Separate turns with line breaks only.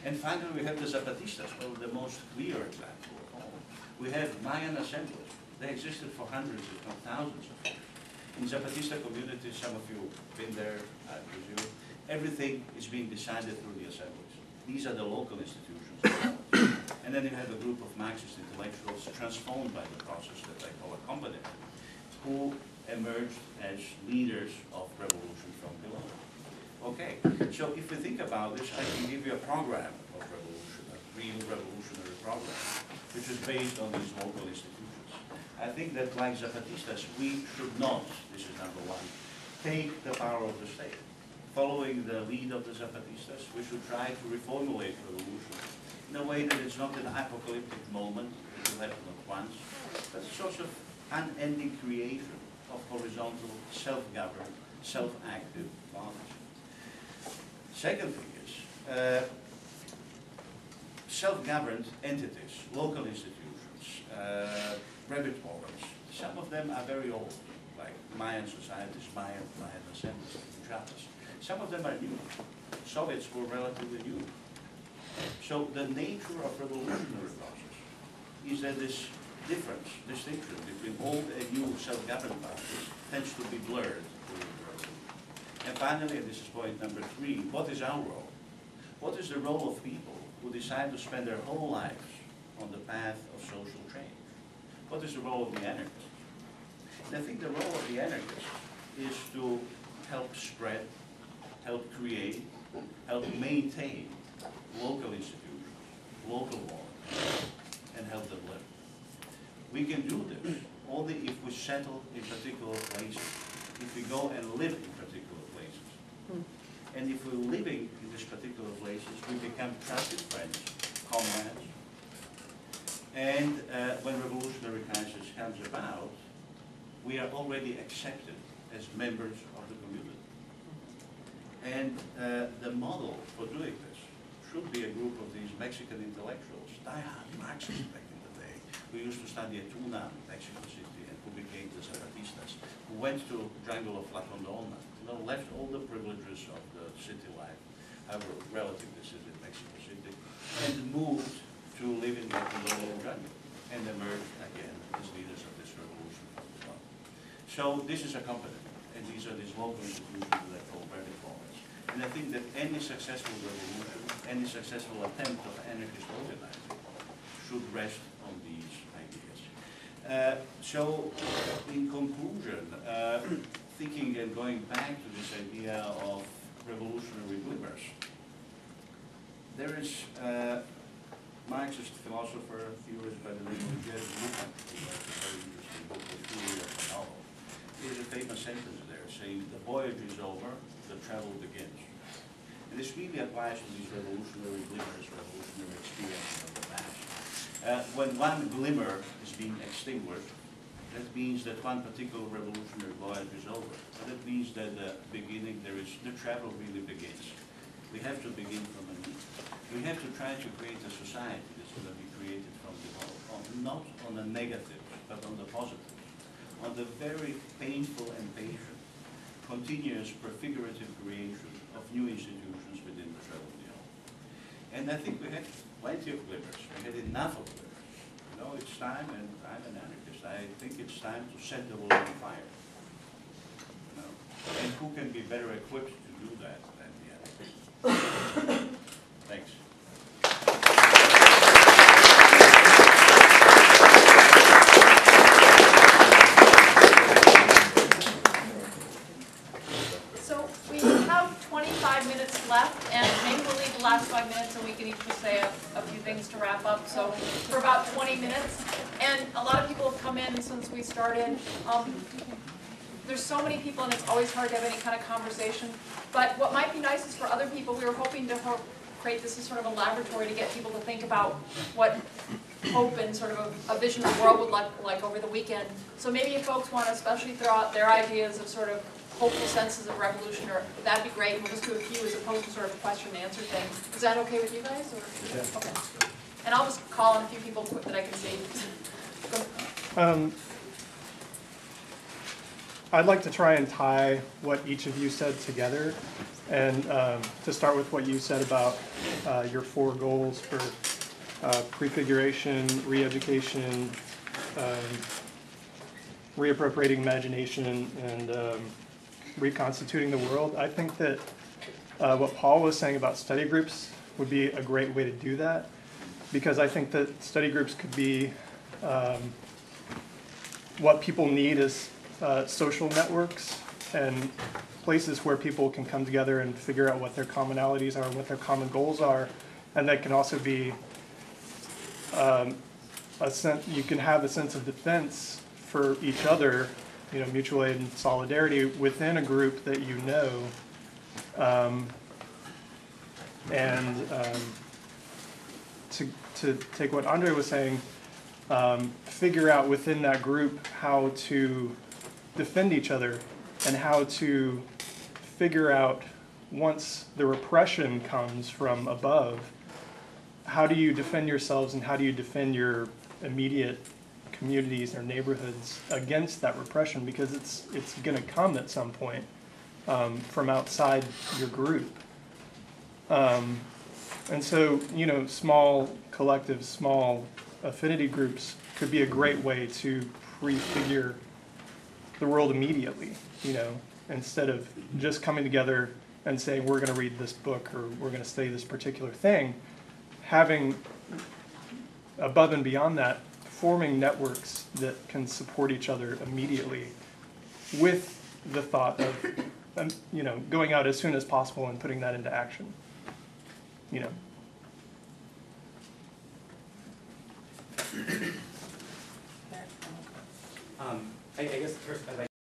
And finally, we have the Zapatistas, well, the most clear example of all. We have Mayan assemblies. They existed for hundreds, if not thousands of years. In Zapatista communities, some of you have been there, I presume, everything is being decided through the assemblies. These are the local institutions. And then you have a group of Marxist intellectuals transformed by the process that I call accompaniment, who emerged as leaders of revolution from below. Okay, so if we think about this, I can give you a program of revolution, a real revolutionary program, which is based on these local institutions. I think that, like Zapatistas, we should not, this is number one, take the power of the state. Following the lead of the Zapatistas, we should try to reformulate revolution in a way that it's not an apocalyptic moment that will happen at once, but a sort of unending creation of horizontal, self-governed, self-active bodies. Second thing is, self-governed entities, local institutions, liberatories. Some of them are very old, like Mayan societies, Mayan assemblies, Chiapas. Some of them are new. Soviets were relatively new. So the nature of revolutionary process is that this difference, distinction between old and new self-governed bodies tends to be blurred during the revolution. And finally, and this is point number 3, what is our role? What is the role of people who decide to spend their whole lives on the path of social change? What is the role of the anarchist? And I think the role of the anarchist is to help spread, help create, help maintain local institutions, local laws, and help them live. We can do this only if we settle in particular places, if we go and live in particular places. And if we're living in these particular places, we become trusted friends, comrades. And when revolutionary crisis comes about, we are already accepted as members of the community. And the model for doing this should be a group of these Mexican intellectuals, die-hard Marxists back in the day, who used to study at Tuna, Mexico City, and who became the Zapatistas, who went to Triangle of La Condona, left all the privileges of the city life, have a relative visit in Mexico City, and moved to live in La Condona and Triangle, and emerged again as leaders of this revolution from the top. So this is a company, and these are these local institutions that I call liberatories. And I think that any successful revolution, any successful attempt of anarchist organizing should rest on these ideas. So, in conclusion, thinking and going back to this idea of revolutionary glimmers, there is a Marxist philosopher, theorist by the name of Andrej Grubacic, who has a very interesting book, The Theory of the Novel. There's a famous sentence there saying, the voyage is over, the travel begins. And this really applies to these revolutionary glimmers, revolutionary experiences of the past. When one glimmer is being extinguished, that means that one particular revolutionary voyage is over. And that means that the beginning, the travel really begins. We have to begin from a need. We have to try to create a society that's going to be created from below, not on the negative, but on the positive, on the very painful and patient, continuous prefigurative creation of new institutions within the Revolution. And I think we had plenty of glimmers. We had enough of glimmers. You know, it's time, and I'm an anarchist. I think it's time to set the world on fire. You know? And who can be better equipped to do that than the anarchists? Thanks.
So we have 25 minutes left, and maybe we'll leave the last 5 minutes and we can each just say a few things to wrap up. So for about 20 minutes, and a lot of people have come in since we started. There's so many people, and it's always hard to have any kind of conversation. But what might be nice is for other people, we were hoping to create this as sort of a laboratory to get people to think about what hope and sort of a vision of the world would look like over the weekend. So maybe if folks want to especially throw out their ideas of sort of hopeful senses of revolution, or that'd be great. We'll just do a few as opposed to sort of a question and answer thing. Is that okay with you guys? Or? Yeah. Okay. And I'll just call on a few people quick that I can see.
I'd like to try and tie what each of you said together, and to start with what you said about your 4 goals for prefiguration, re-education, reappropriating imagination, and reconstituting the world. I think that what Paul was saying about study groups would be a great way to do that, because I think that study groups could be what people need is social networks and places where people can come together and figure out what their commonalities are and what their common goals are, and that can also be you can have a sense of defense for each other, you know, mutual aid and solidarity within a group that you know, to take what Andrej was saying, figure out within that group how to defend each other and how to figure out, once the repression comes from above, how do you defend yourselves and how do you defend your immediate communities or neighborhoods against that repression, because it's going to come at some point from outside your group. And so, you know, small collectives, small affinity groups could be a great way to prefigure the world immediately, you know, instead of just coming together and saying we're going to read this book or we're going to study this particular thing. Having, above and beyond that, forming networks that can support each other immediately with the thought of, you know, going out as soon as possible and putting that into action, you know.
I guess first, I'd